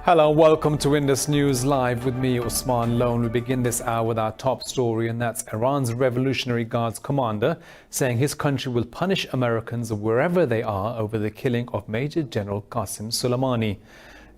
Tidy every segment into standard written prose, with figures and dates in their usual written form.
Hello, welcome to Indus News Live with me, Usman Lone. We begin this hour with our top story, and that's Iran's Revolutionary Guards commander saying his country will punish Americans wherever they are over the killing of Major General Qasem Soleimani.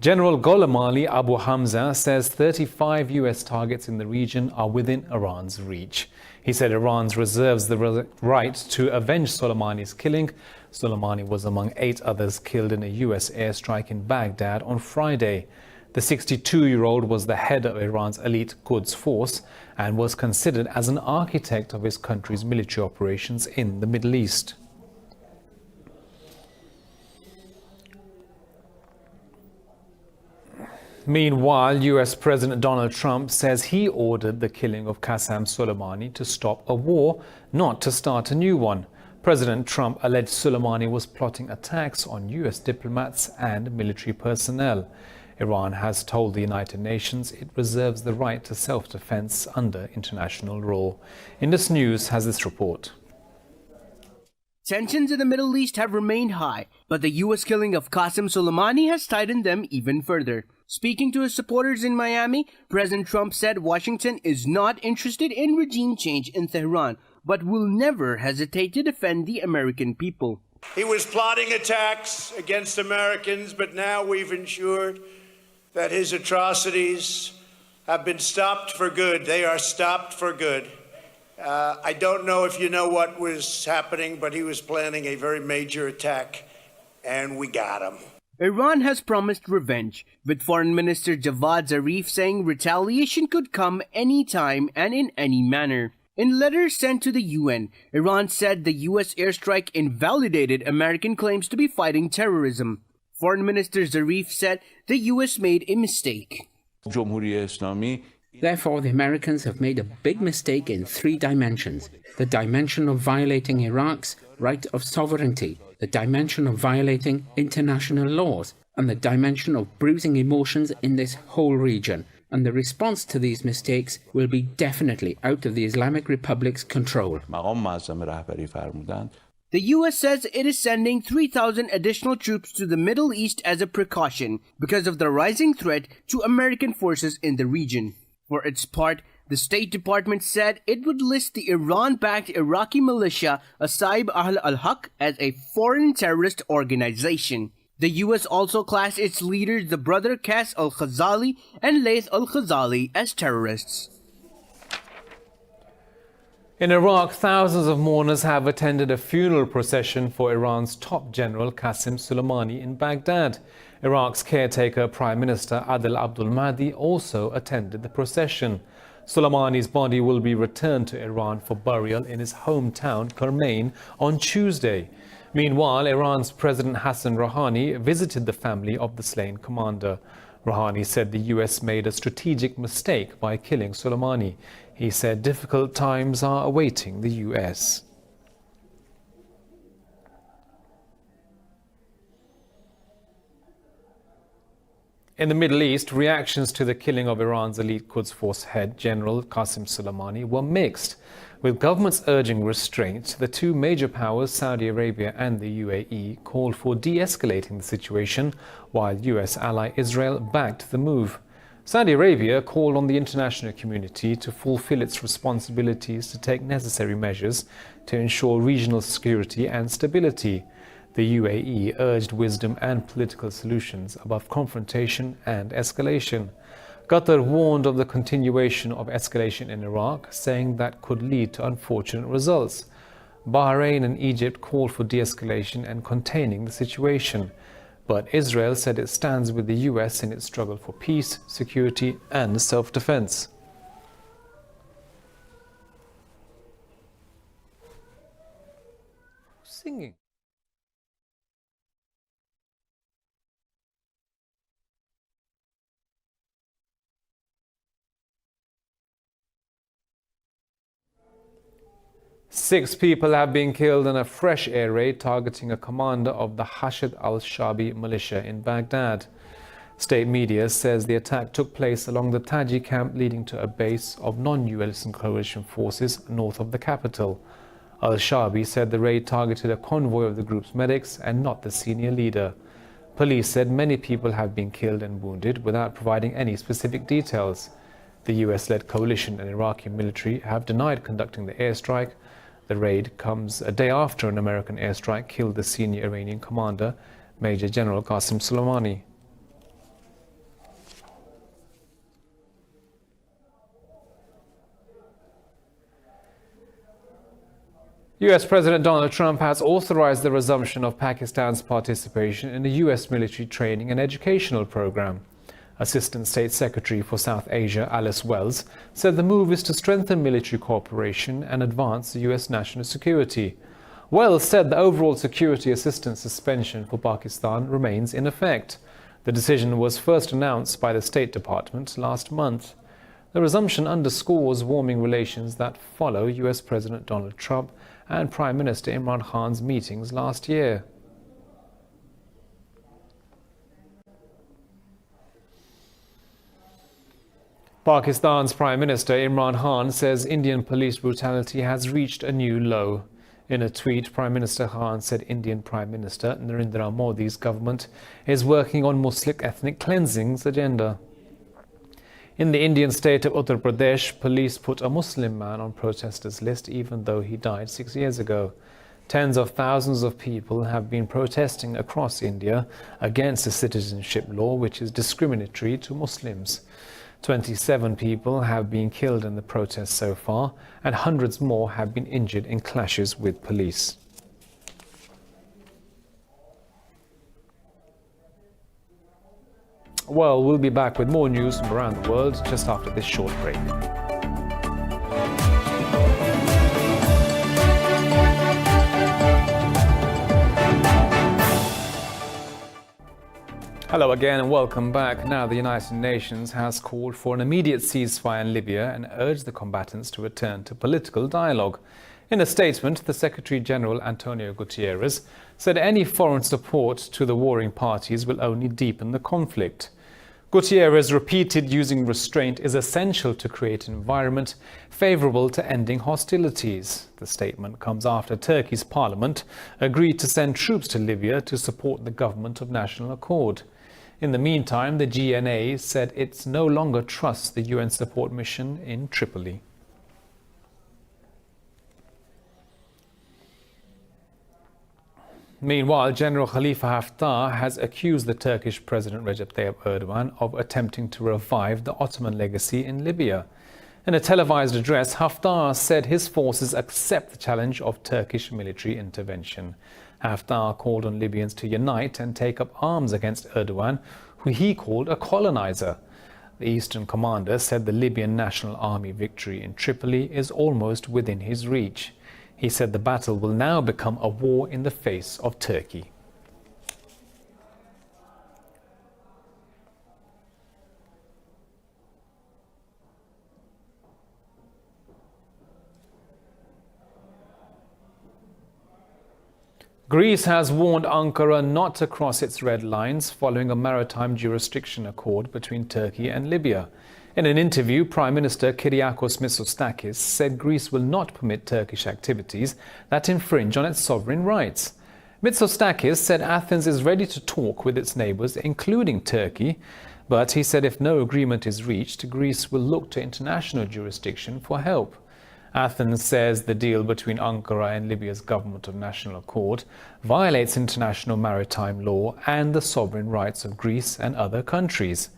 General Gholam Ali Abu Hamza says 35 US targets in the region are within Iran's reach. He said Iran reserves the right to avenge Soleimani's killing. Soleimani was among 8 others killed in a US airstrike in Baghdad on Friday. The 62-year-old was the head of Iran's elite Quds force and was considered as an architect of his country's military operations in the Middle East. Meanwhile, US President Donald Trump says he ordered the killing of Qasem Soleimani to stop a war, not to start a new one. President Trump alleged Soleimani was plotting attacks on US diplomats and military personnel. Iran has told the United Nations it reserves the right to self-defense under international law. Indus News has this report. Tensions in the Middle East have remained high, but the U.S. killing of Qasem Soleimani has tightened them even further. Speaking to his supporters in Miami, President Trump said Washington is not interested in regime change in Tehran, but will never hesitate to defend the American people. He was plotting attacks against Americans, but now we've ensured that his atrocities have been stopped for good. They are stopped for good. I don't know if you know what was happening, but he was planning a very major attack, and we got him. Iran has promised revenge, with Foreign Minister Javad Zarif saying retaliation could come any time and in any manner. In letters sent to the UN, Iran said the U.S. airstrike invalidated American claims to be fighting terrorism. Foreign Minister Zarif said the U.S. made a mistake. Therefore, the Americans have made a big mistake in 3 dimensions. The dimension of violating Iraq's right of sovereignty, the dimension of violating international laws, and the dimension of bruising emotions in this whole region. And the response to these mistakes will be definitely out of the Islamic Republic's control. The U.S. says it is sending 3,000 additional troops to the Middle East as a precaution because of the rising threat to American forces in the region. For its part, the State Department said it would list the Iran-backed Iraqi militia Asaib Ahl al-Haq as a foreign terrorist organization. The U.S. also classed its leaders, the brother Qais al-Khazali and Laith al-Khazali, as terrorists. In Iraq, thousands of mourners have attended a funeral procession for Iran's top general Qasem Soleimani in Baghdad. Iraq's caretaker Prime Minister Adel Abdul Mahdi also attended the procession. Soleimani's body will be returned to Iran for burial in his hometown Kermain on Tuesday. Meanwhile, Iran's President Hassan Rouhani visited the family of the slain commander. Rouhani said the US made a strategic mistake by killing Soleimani. He said difficult times are awaiting the US. In the Middle East, reactions to the killing of Iran's elite Quds Force head, General Qasem Soleimani, were mixed. With governments urging restraint, the 2 major powers, Saudi Arabia and the UAE, called for de-escalating the situation, while US ally Israel backed the move. Saudi Arabia called on the international community to fulfill its responsibilities to take necessary measures to ensure regional security and stability. The UAE urged wisdom and political solutions above confrontation and escalation. Qatar warned of the continuation of escalation in Iraq, saying that could lead to unfortunate results. Bahrain and Egypt called for de-escalation and containing the situation. But Israel said it stands with the US in its struggle for peace, security and self-defense. Singing. Six people have been killed in a fresh air raid targeting a commander of the Hashd al-Shabi militia in Baghdad. State media says the attack took place along the Taji camp leading to a base of non-US coalition forces north of the capital. Al-Shabi said the raid targeted a convoy of the group's medics and not the senior leader. Police said many people have been killed and wounded without providing any specific details. The US-led coalition and Iraqi military have denied conducting the airstrike. The raid comes a day after an American airstrike killed the senior Iranian commander, Major General Qasem Soleimani. US President Donald Trump has authorized the resumption of Pakistan's participation in the US military training and educational program. Assistant State Secretary for South Asia Alice Wells said the move is to strengthen military cooperation and advance US national security. Wells said the overall security assistance suspension for Pakistan remains in effect. The decision was first announced by the State Department last month. The resumption underscores warming relations that follow US President Donald Trump and Prime Minister Imran Khan's meetings last year. Pakistan's Prime Minister Imran Khan says Indian police brutality has reached a new low. In a tweet, Prime Minister Khan said Indian Prime Minister Narendra Modi's government is working on Muslim ethnic cleansing's agenda. In the Indian state of Uttar Pradesh, police put a Muslim man on protesters' list even though he died 6 years ago. Tens of thousands of people have been protesting across India against the citizenship law, which is discriminatory to Muslims. 27 people have been killed in the protests so far, and hundreds more have been injured in clashes with police. Well, we'll be back with more news from around the world just after this short break. Hello again and welcome back. Now, the United Nations has called for an immediate ceasefire in Libya and urged the combatants to return to political dialogue. In a statement, the Secretary-General Antonio Guterres said any foreign support to the warring parties will only deepen the conflict. Guterres repeated using restraint is essential to create an environment favourable to ending hostilities. The statement comes after Turkey's parliament agreed to send troops to Libya to support the government of national accord. In the meantime, the GNA said it no longer trusts the UN support mission in Tripoli. Meanwhile, General Khalifa Haftar has accused the Turkish President Recep Tayyip Erdogan of attempting to revive the Ottoman legacy in Libya. In a televised address, Haftar said his forces accept the challenge of Turkish military intervention. Haftar called on Libyans to unite and take up arms against Erdogan, who he called a colonizer. The Eastern commander said the Libyan National Army victory in Tripoli is almost within his reach. He said the battle will now become a war in the face of Turkey. Greece has warned Ankara not to cross its red lines following a maritime jurisdiction accord between Turkey and Libya. In an interview, Prime Minister Kyriakos Mitsotakis said Greece will not permit Turkish activities that infringe on its sovereign rights. Mitsotakis said Athens is ready to talk with its neighbours, including Turkey, but he said if no agreement is reached, Greece will look to international jurisdiction for help. Athens says the deal between Ankara and Libya's government of national accord violates international maritime law and the sovereign rights of Greece and other countries.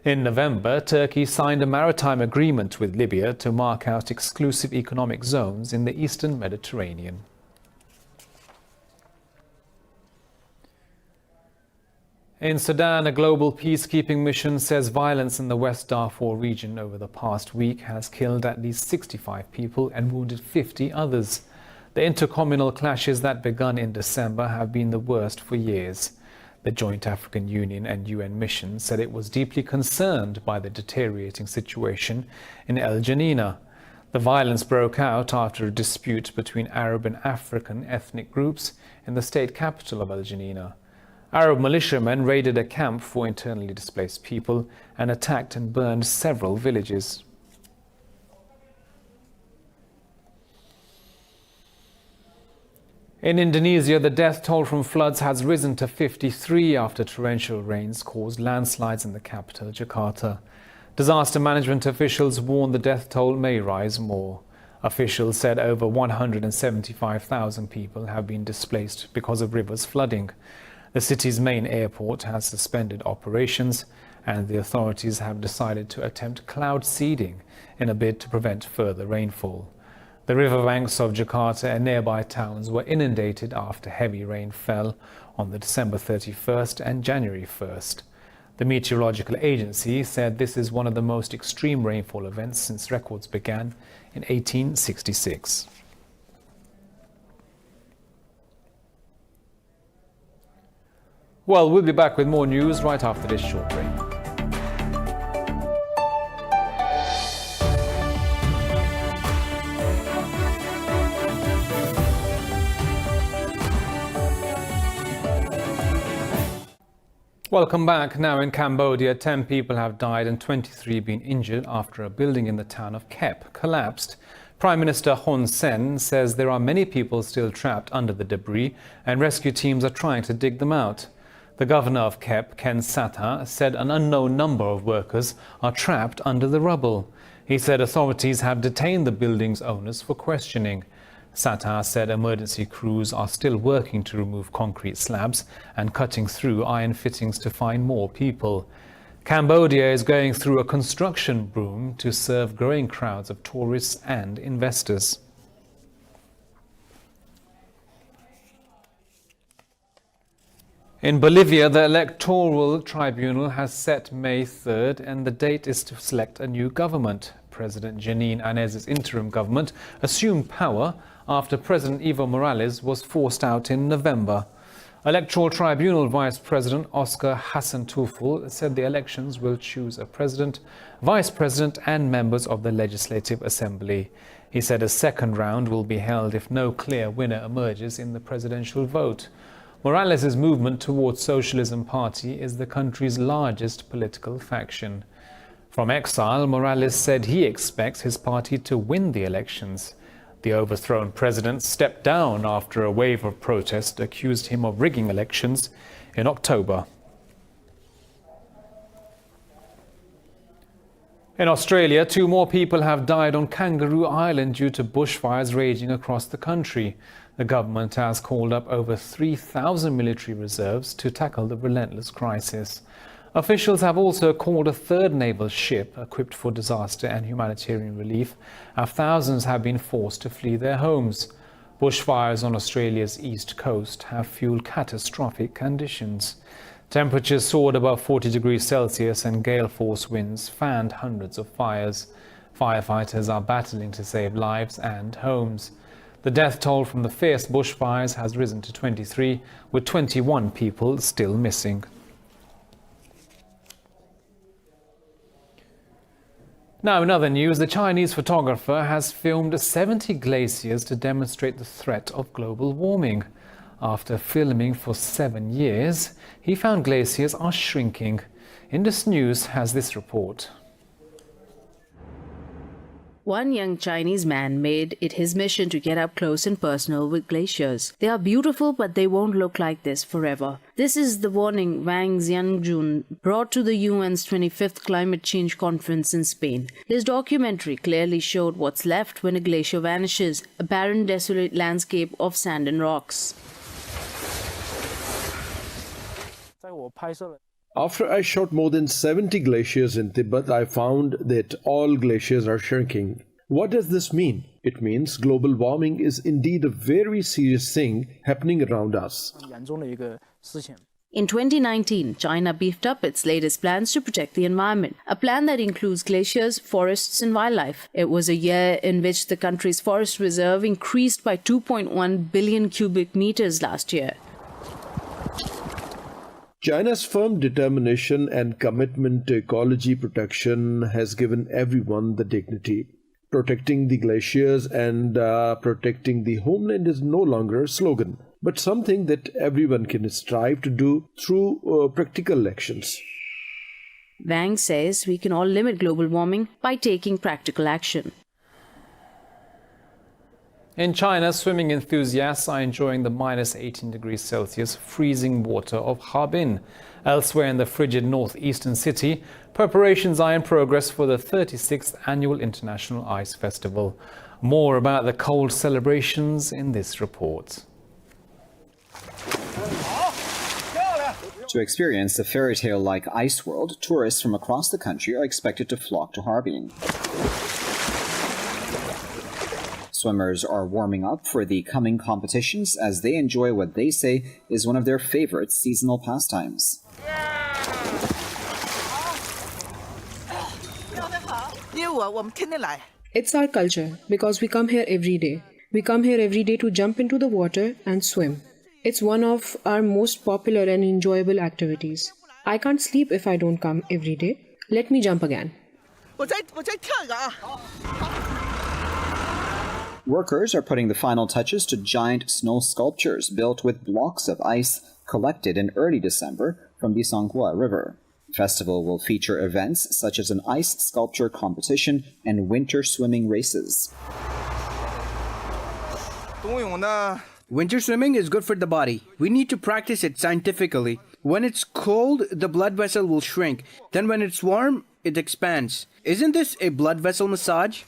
In November, Turkey signed a maritime agreement with Libya to mark out exclusive economic zones in the eastern Mediterranean. In Sudan, a global peacekeeping mission says violence in the West Darfur region over the past week has killed at least 65 people and wounded 50 others. The intercommunal clashes that began in December have been the worst for years. The Joint African Union and UN mission said it was deeply concerned by the deteriorating situation in El Janina. The violence broke out after a dispute between Arab and African ethnic groups in the state capital of El Janina. Arab militiamen raided a camp for internally displaced people and attacked and burned several villages. In Indonesia, the death toll from floods has risen to 53 after torrential rains caused landslides in the capital, Jakarta. Disaster management officials warn the death toll may rise more. Officials said over 175,000 people have been displaced because of rivers flooding. The city's main airport has suspended operations, and the authorities have decided to attempt cloud seeding in a bid to prevent further rainfall. The riverbanks of Jakarta and nearby towns were inundated after heavy rain fell on the December 31st and January 1st. The Meteorological Agency said this is one of the most extreme rainfall events since records began in 1866. Well, we'll be back with more news right after this short break. Welcome back. Now in Cambodia, 10 people have died and 23 been injured after a building in the town of Kep collapsed. Prime Minister Hun Sen says there are many people still trapped under the debris and rescue teams are trying to dig them out. The governor of Kep, Ken Satta, said an unknown number of workers are trapped under the rubble. He said authorities have detained the building's owners for questioning. Satta said emergency crews are still working to remove concrete slabs and cutting through iron fittings to find more people. Cambodia is going through a construction boom to serve growing crowds of tourists and investors. In Bolivia, the Electoral Tribunal has set May 3rd, and the date is to select a new government. President Janine Áñez's interim government assumed power after President Evo Morales was forced out in November. Electoral Tribunal Vice President Oscar Hassan-Tufel said the elections will choose a president, vice president and members of the Legislative Assembly. He said a second round will be held if no clear winner emerges in the presidential vote. Morales' movement towards Socialism Party is the country's largest political faction. From exile, Morales said he expects his party to win the elections. The overthrown president stepped down after a wave of protest accused him of rigging elections in October. In Australia, 2 more people have died on Kangaroo Island due to bushfires raging across the country. The government has called up over 3,000 military reserves to tackle the relentless crisis. Officials have also called a third naval ship equipped for disaster and humanitarian relief, as thousands have been forced to flee their homes. Bushfires on Australia's east coast have fueled catastrophic conditions. Temperatures soared above 40 degrees Celsius and gale-force winds fanned hundreds of fires. Firefighters are battling to save lives and homes. The death toll from the fierce bushfires has risen to 23, with 21 people still missing. Now, in other news, the Chinese photographer has filmed 70 glaciers to demonstrate the threat of global warming. After filming for 7 years, he found glaciers are shrinking. Indus News has this report. One young Chinese man made it his mission to get up close and personal with glaciers. They are beautiful, but they won't look like this forever. This is the warning Wang Xianjun brought to the UN's 25th Climate Change Conference in Spain. His documentary clearly showed what's left when a glacier vanishes, a barren, desolate landscape of sand and rocks. After I shot more than 70 glaciers in Tibet, I found that all glaciers are shrinking. What does this mean? It means global warming is indeed a very serious thing happening around us. In 2019, China beefed up its latest plans to protect the environment, a plan that includes glaciers, forests and wildlife. It was a year in which the country's forest reserve increased by 2.1 billion cubic meters last year. China's firm determination and commitment to ecology protection has given everyone the dignity. Protecting the glaciers and protecting the homeland is no longer a slogan, but something that everyone can strive to do through practical actions. Wang says we can all limit global warming by taking practical action. In China, swimming enthusiasts are enjoying the minus 18 degrees Celsius freezing water of Harbin. Elsewhere in the frigid northeastern city, preparations are in progress for the 36th Annual International Ice Festival. More about the cold celebrations in this report. To experience the fairy tale-like ice world, tourists from across the country are expected to flock to Harbin. Swimmers are warming up for the coming competitions as they enjoy what they say is one of their favorite seasonal pastimes. It's our culture because we come here every day. We come here every day to jump into the water and swim. It's one of our most popular and enjoyable activities. I can't sleep if I don't come every day. Let me jump again. Workers are putting the final touches to giant snow sculptures built with blocks of ice collected in early December from the Sanghua River. The festival will feature events such as an ice sculpture competition and winter swimming races. Winter swimming is good for the body. We need to practice it scientifically. When it's cold, the blood vessel will shrink. Then when it's warm, it expands. Isn't this a blood vessel massage?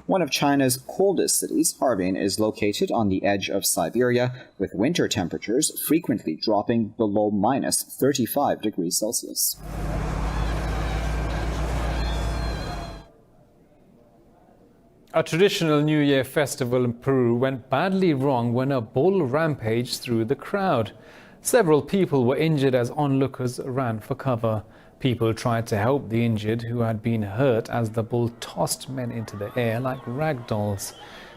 One of China's coldest cities, Harbin, is located on the edge of Siberia, with winter temperatures frequently dropping below minus 35 degrees Celsius. A traditional New Year festival in Peru went badly wrong when a bull rampaged through the crowd. Several people were injured as onlookers ran for cover. People tried to help the injured who had been hurt as the bull tossed men into the air like rag dolls.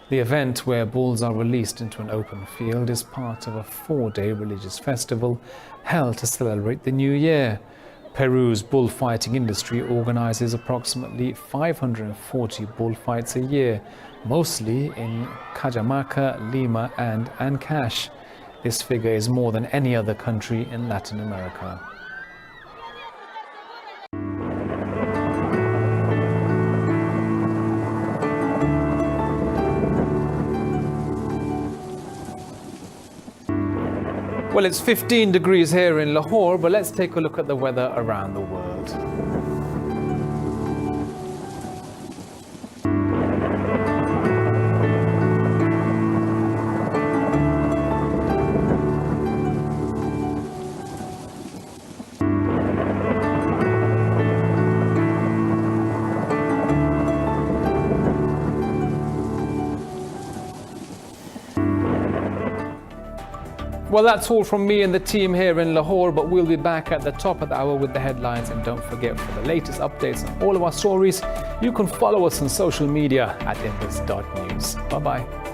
The event, where bulls are released into an open field, is part of a 4-day religious festival held to celebrate the new year. Peru's bullfighting industry organizes approximately 540 bullfights a year, mostly in Cajamarca, Lima and Ancash. This figure is more than any other country in Latin America. Well, it's 15 degrees here in Lahore, but let's take a look at the weather around the world. Well, that's all from me and the team here in Lahore, but we'll be back at the top of the hour with the headlines. And don't forget, for the latest updates on all of our stories, you can follow us on social media at Indus.News. Bye-bye.